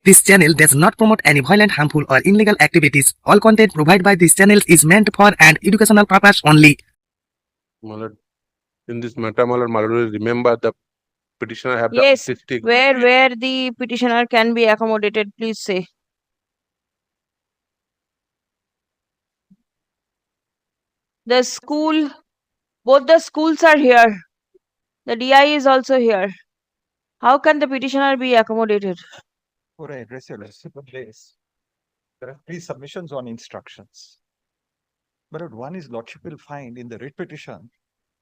This channel does not promote any violent, harmful, or illegal activities. All content provided by this channel is meant for an educational purpose only. Malad, in this matter, Malad will remember the petitioner have Yes, the autistic. where the petitioner can be accommodated, please say. The school, both the schools are here. The DI is also here. How can the petitioner be accommodated? For a address your municipal place, there are 3 submissions on instructions. But one is Lordship will find in the writ petition,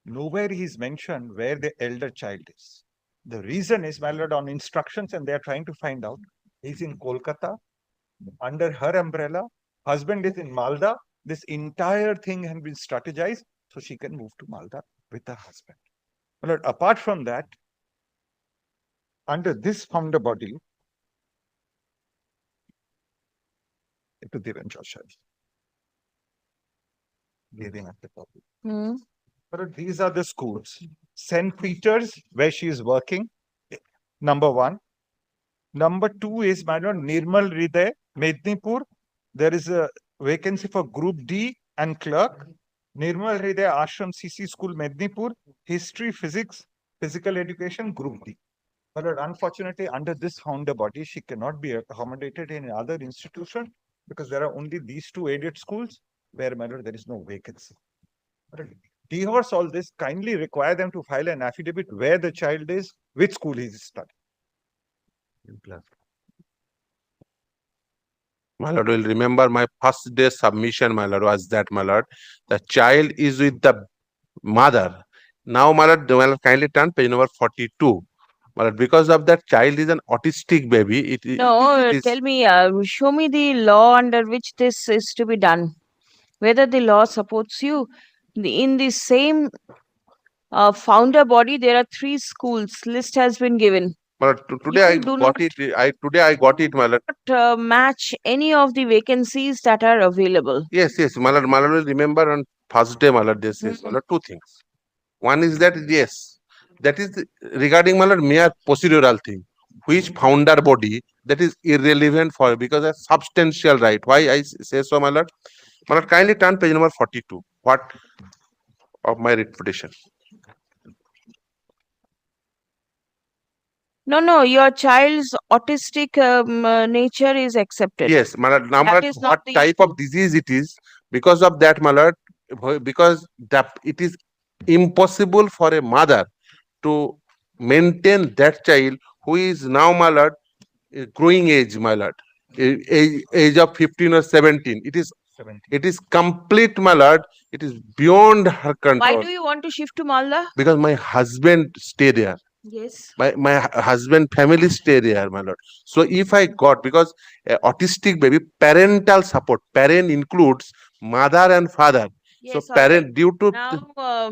nowhere he is mentioned where the elder child is. The reason is, my lord, on instructions, and they are trying to find out, he's in Kolkata, under her umbrella, husband is in Malda. This entire thing has been strategized so she can move to Malda with her husband. My lord, apart from that, under this founder body, to Devan Joshua. Giving up the topic. But these are the schools. St. Peter's, where she is working, number 1. Number 2 is, Madam, Nirmal Hriday, Mednipur. There is a vacancy for Group D and clerk. Nirmal Hriday Ashram CC School, Mednipur. History, Physics, Physical Education, Group D. But unfortunately, under this founder body, she cannot be accommodated in other institution because there are only these 2 aided schools where, Madam, there is no vacancy. But dehorse all this, kindly require them to file an affidavit where the child is, which school he is studying. My lord will remember my first day submission, my lord, was that, my lord. The child is with the mother. Now, my lord, kindly turn page number 42. My lord, because of that child is an autistic baby. No, tell me, show me the law under which this is to be done. Whether the law supports you. In the same founder body, there are 3 schools. List has been given. But today I do got it. Today I got it, my lord. Not match any of the vacancies that are available. Yes, my lord will remember on first day, my lord, this is, my lord, 2 things. One is that, yes, that is regarding, my lord, mere procedural thing, which founder body, that is irrelevant for, because a substantial right. Why I say so, my lord? My lord, kindly turn page number 42. What of my writ petition? No, your child's autistic nature is accepted. Yes, my lord. Now, my lord, what type of disease it is? Because of that, my lord, because that it is impossible for a mother to maintain that child who is now, my lord, a growing age, my lord, age of 15 or 17. It is complete, my lord. It is beyond her control. Why do you want to shift to Malda? Because my husband stay there. Yes. My husband family stay there, my lord. So if I got, because autistic baby, parental support, parent includes mother and father. Yes, so parent due to now,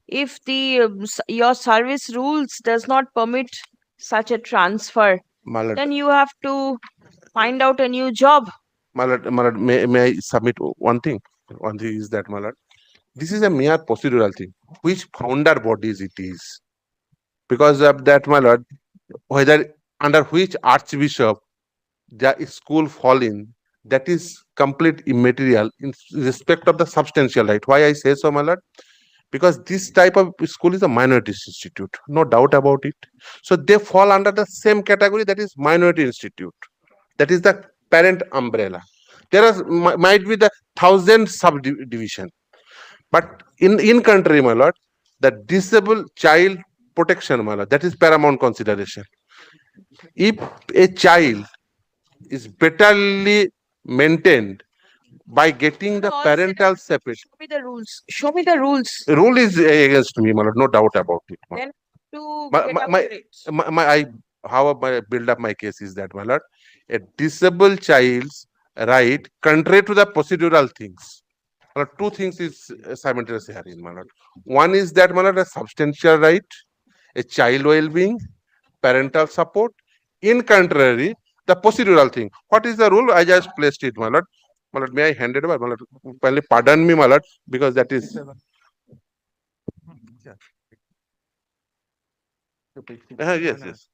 if the your service rules does not permit such a transfer, my lord, then you have to find out a new job. my lord, may I submit one thing? One thing is that, my lord, this is a mere procedural thing. Which founder bodies it is? Because of that, my lord, whether under which archbishop the school fall in, that is complete immaterial in respect of the substantial right. Why I say so, my lord? Because this type of school is a minority institute, no doubt about it. So they fall under the same category, that is minority institute. That is the parent umbrella. There are might be the 1,000 subdivision, but in country, my lord, the disabled child protection, my lord, that is paramount consideration. If a child is betterly maintained by getting the parental separate. Show me the rules. Show me the rules. Rule is against me, my lord, no doubt about it. Then to I how I build up my case is that, my lord, a disabled child's right, contrary to the procedural things. My lord, 2 things is simultaneous here, my lord. One is that, my lord, a substantial right, a child well-being, parental support. In contrary, the procedural thing. What is the rule? I just placed it, my lord. My lord, may I hand it over? My lord, kindly pardon me, my lord, because that is. Yes.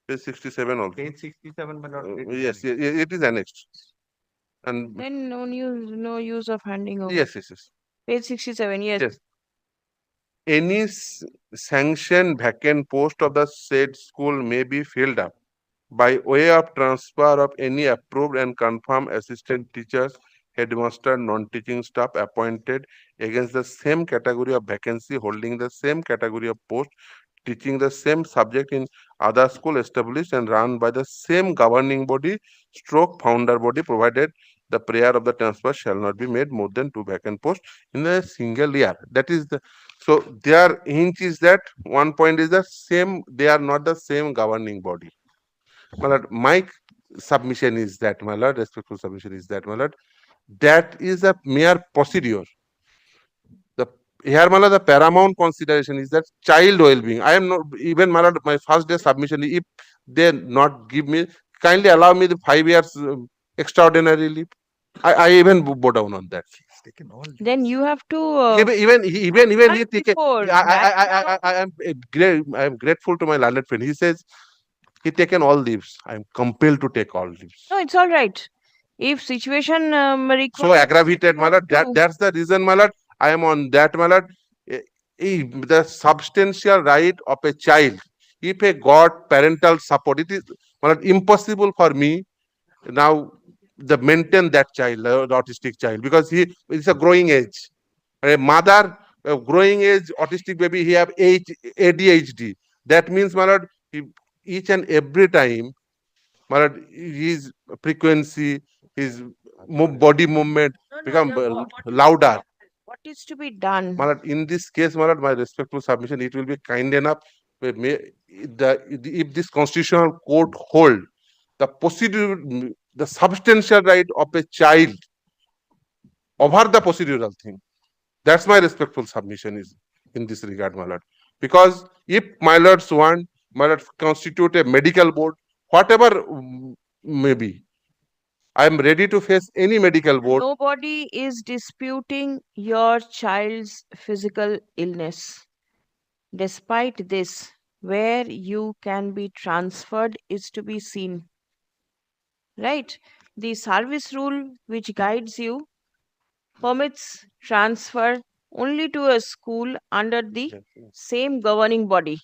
Page 67 also. Page 67, my lord. Yes, it is annexed. And Then no use of handing over. yes, yes, yes. Page 67, yes. Yes. Any sanctioned vacant post of the said school may be filled up by way of transfer of any approved and confirmed assistant teachers, headmaster, non-teaching staff appointed against the same category of vacancy holding the same category of post, teaching the same subject in other school established and run by the same governing body stroke founder body, provided the prayer of the transfer shall not be made more than 2 vacant posts in a single year. That is the, so their hint is that one point is the same, they are not the same governing body. My lord, my submission is that, my lord, respectful submission is that, my lord, that is a mere procedure. The here, my lord, the paramount consideration is that child well-being. I am not even, my lord, my first day submission. If they not give me, kindly allow me the 5 years extraordinary leave. I even bow down on that. Taken all. Then you have to Even he take before I am I am grateful to my learned friend. He says he taken all leaves. I am compelled to take all leaves. no, it's all right. If situation requires So aggravated, my lord. to- That's the reason, my lord. I am on that, my lord. The substantial right of a child. If a got parental support, it is, my lord, impossible for me now the maintain that child, the autistic child, because he it's a growing age. A mother, a growing age autistic baby, he have ADHD. That means, my lord, each and every time, my lord, his frequency, his body movement become louder. what is to be done? My lord, in this case, my lord, my respectful submission, it will be kind enough. If this constitutional court hold the procedure, the substantial right of a child over the procedural thing. That's my respectful submission is in this regard, my lord. Because if my lords want, my lord, constitute a medical board, whatever may be, I am ready to face any medical board. Nobody is disputing your child's physical illness. Despite this, where you can be transferred is to be seen. Right? The service rule which guides you permits transfer only to a school under the same governing body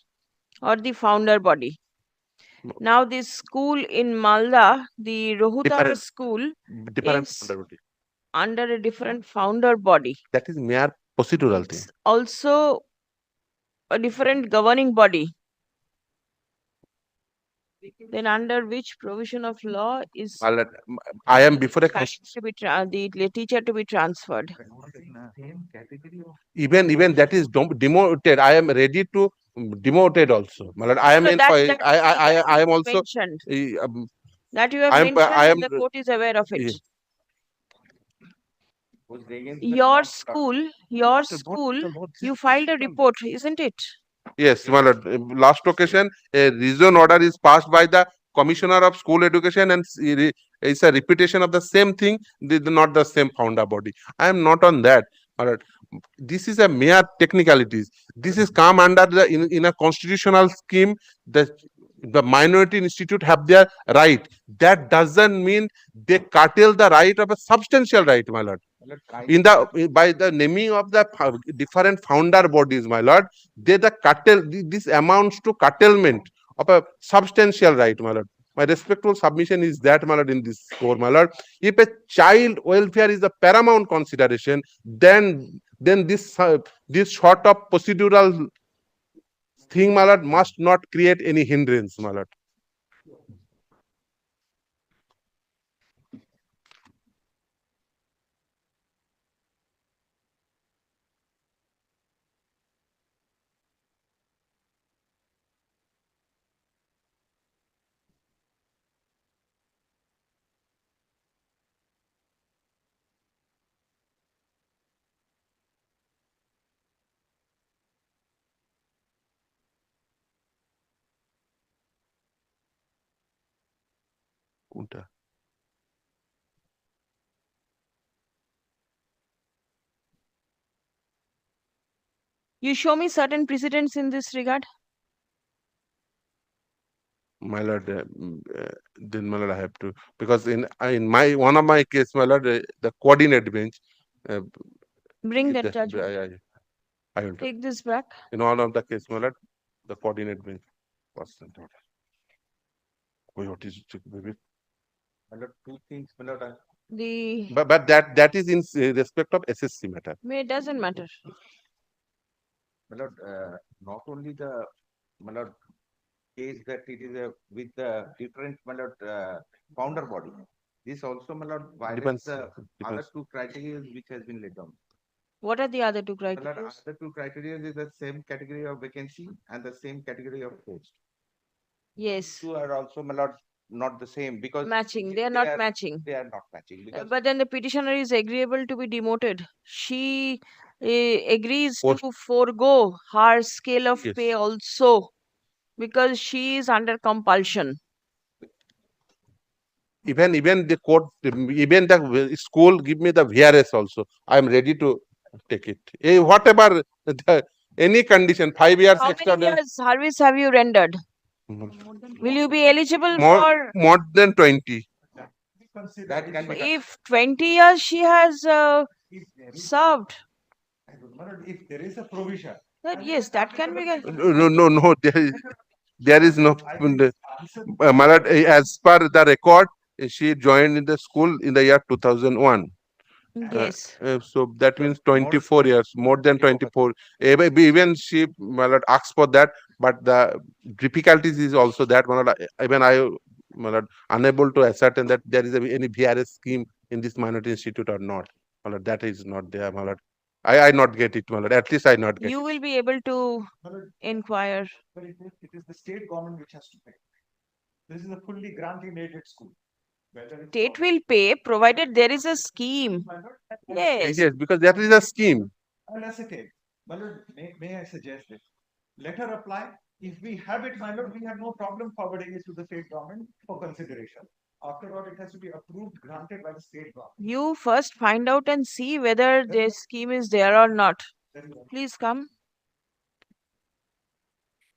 or the founder body. Now, this school in Malda, the Rohutar Different- school, Different is founder body. under a different founder body. That is mere procedural thing. It's also a different governing body. Then, under which provision of law is My lord, I am before a child to be the teacher to be transferred? Same category of. even that is demoted. I am ready to demoted also. My lord, I am So in. that I am also. mentioned. That you have I am. mentioned, I am. and the court is aware of it. Yes. Your school, you filed a report, isn't it? Yes, my lord. Last occasion, a reason order is passed by the Commissioner of School Education, and it's a repetition of the same thing, not the same founder body. I am not on that. My lord. This is a mere technicalities. This is come under the in a constitutional scheme. The minority institute have their right. That doesn't mean they curtail the right of a substantial right, my lord. In the by the naming of the different founder bodies, my lord, the curtail, this amounts to curtailment of a substantial right, my lord. My respectful submission is that, my lord, in this score, my lord, if a child welfare is the paramount consideration, then this sort of procedural thing, my lord, must not create any hindrance, my lord. কোনটা? You show me certain precedents in this regard. my lord, then my lord, I have to, because in my one of my case, my lord, the coordinate bench. Uh, Bring that the- judgment. I will. Take this back. In one of the case, my lord, the coordinate bench was sent out. What is it, baby? My lord, two things, my lord. The But that is in respect of SSC matter. it doesn't matter. My lord, not only the, my lord, case that it is with the different, my lord, founder body. This also, my lord, violates Depends. the other Depends. two criteria which has been laid down. What are the other two My lord, criteria? other two criteria is the same category of vacancy and the same category of post. Yes, Two are also, my lord, not the same because matching. They are not matching. they are not matching because But then the petitioner is agreeable to be demoted. She agrees Post- to forego her scale of Yes. pay also because she is under compulsion. Even the court, even the school give me the VRS also. I am ready to take it. Whatever any condition, 5 years How extra. many years service have you rendered? Will you be eligible for? More than 20. that can be If 20 years she has served, if there is a provision. then yes, that can be. No. There is no. My lord, as per the record, she joined in the school in the year 2001. Yes. So that means 24 years, more than 24. Even she, my lord, asks for that, but the difficulties is also that, my lord, even I, my lord, unable to ascertain that there is any VRS scheme in this minority institute or not. My lord, that is not there, my lord. I not get it, my lord. At least I not get You it. will be able to inquire. But it is the state government which has to pay. This is a fully granting aided school. State will pay provided there is a scheme. Yes. Yes, because that is a scheme. I'll ascertain. My lord, may I suggest this? Let her apply. If we have it, my lord, we have no problem forwarding it to the state government for consideration. After all, it has to be approved, granted by the state government. You first find out and see whether the scheme is there or not. Please come.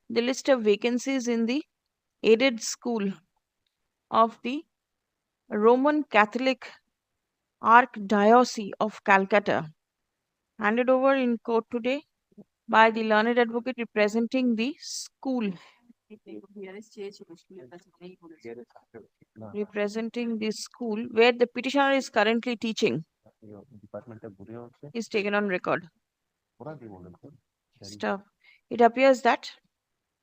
The list of vacancies in the aided school of the Roman Catholic Archdiocese of Calcutta, handed over in court today by the learned advocate representing the school. Representing the school where the petitioner is currently teaching is taken on record. Stuff. It appears that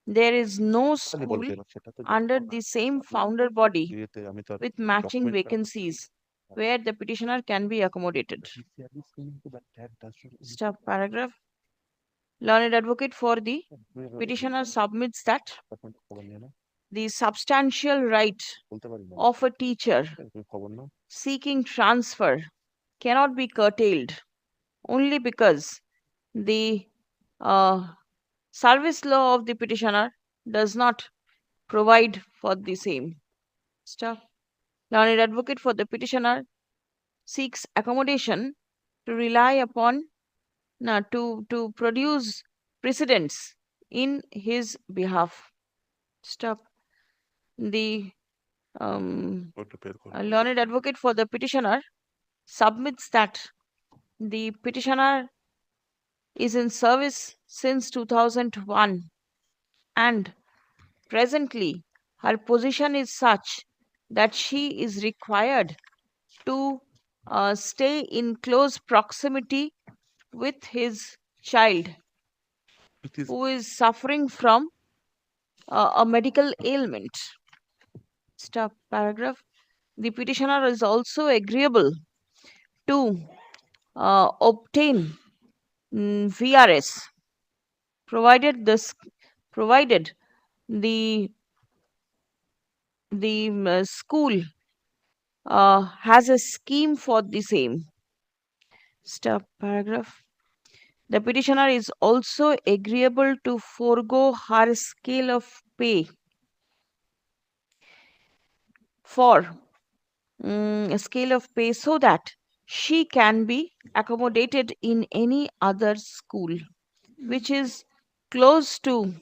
there is no school under the same founder body with matching vacancies where the petitioner can be accommodated. Stop paragraph. Learned advocate for the petitioner submits that the substantial right of a teacher seeking transfer cannot be curtailed only because the service law of the petitioner does not provide for the same. Stuff. Learned advocate for the petitioner seeks accommodation to rely upon to produce precedents in his behalf. Stop. The learned advocate for the petitioner submits that the petitioner is in service since 2001 and presently her position is such that she is required to stay in close proximity with his child who is suffering from a medical ailment. Stop paragraph. The petitioner is also agreeable to obtain VRS provided provided the school has a scheme for the same. Stop paragraph. The petitioner is also agreeable to forego her scale of pay for a scale of pay so that she can be accommodated in any other school which is close to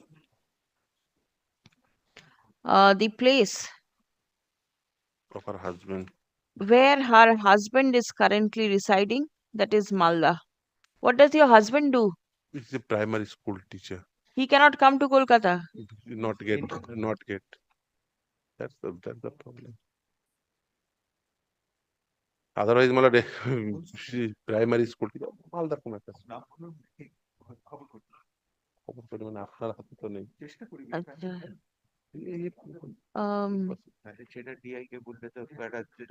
the place of her husband. where her husband is currently residing, that is Malda. What does your husband do? He's a primary school teacher. He cannot come to Kolkata. Not get, not get. That's the problem. Otherwise, মানে primary school মালদার কোন একটা খবর করি মানে আপনার হাতে তো নেই আচ্ছা। সেটা ডিআই কে বললে তো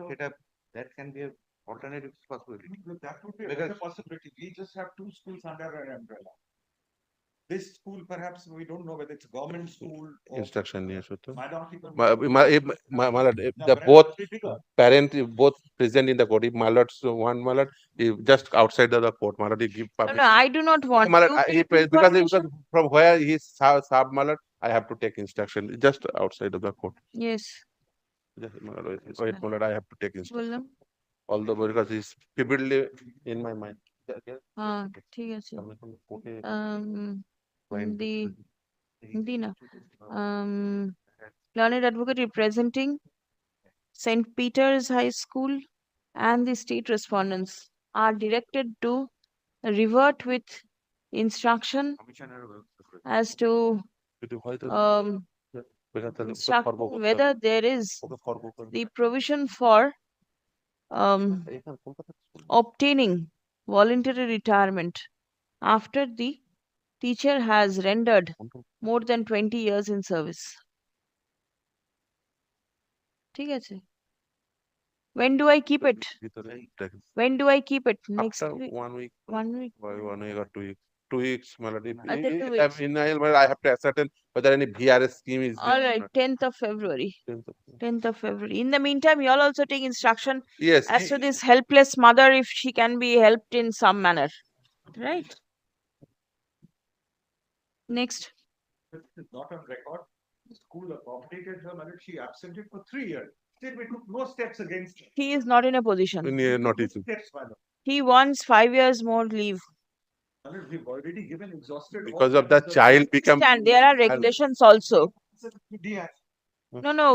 সেটা that can be a alternative possibility. That would be a possibility. We just have two schools under our umbrella. This school, perhaps we don't know whether it's government school or instruction নিয়ে আসো তো minority. the both parent both present in the court. If Malad one Malad just outside the court, Malad give No, public. no, I do not want Malad, to take because information. from where he is sub Malad, I have to take instruction just outside of the court. Yes, Just Malad, wait, Malad, I have to take instruction. বললাম। Although because it's vividly in my mind. ঠিক আছে। কোর্টে হিন্দি হিন্দি না। Learned advocate representing St. Peter's High School and the state respondents are directed to revert with instruction as to যদি হয়তো instruct whether there is the provision for obtaining voluntary retirement after the teacher has rendered more than 20 years in service. ঠিক আছে? When do I keep it? When do I keep it? Next after week? 1 week, 1 week? by 1 week or 2 weeks. 2 weeks, Malad. After 2 weeks. I have to ascertain whether any VRS scheme is All right, 10th of February. there. 10th of February. In the meantime, you all also take instruction Yes. as to this helpless mother if she can be helped in some manner. Right? Next. This is not on record. The school accommodated her, and she absented for 3 years. Still, we took no steps against her. He is not in a position. Notice. Steps, madam. He wants 5 years more leave. Madam, we've already given exhausted. all Because of the methods child become Understand, there are regulations also. DI. No,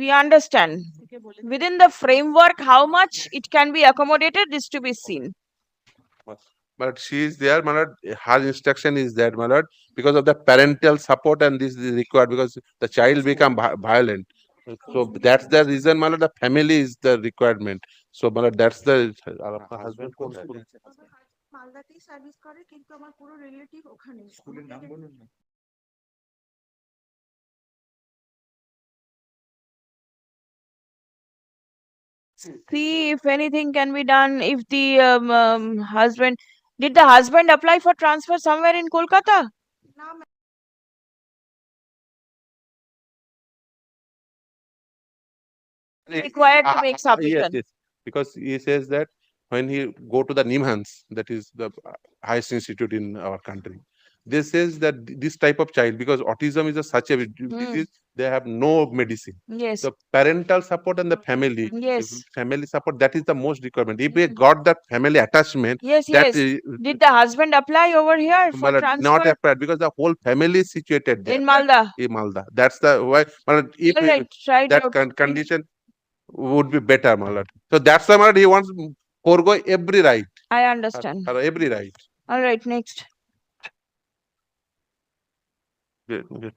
we understand. Within the framework, how much it can be accommodated is to be seen. but she is there, Malad. Her instruction is that, Malad, because of the parental support and this is required because the child become violent. So that's the reason, Malad, the family is the requirement. So, Malad, that's the husband. মালদাতেই service করে কিন্তু আমার পুরো relative ওখানে স্কুলের নাম বলুন না। See if anything can be done. If the husband, did the husband apply for transfer somewhere in Kolkata? না Required to make Yes, submission. yes. Because he says that when he go to the Nimhans, that is the highest institute in our country, this says that this type of child, because autism is such a disease, they have no medicine. Yes, The parental support and the family, yes, family support, that is the most requirement. If we got that family attachment, yes, that yes. Did the husband apply over here for not transfer applied because the whole family is situated there. in Malda? In Malda. That's the why. If All right, try it that out. condition would be better, Malad. So that's why, Malad, he wants forego every right. I understand. Every right. All right, next. Good, good.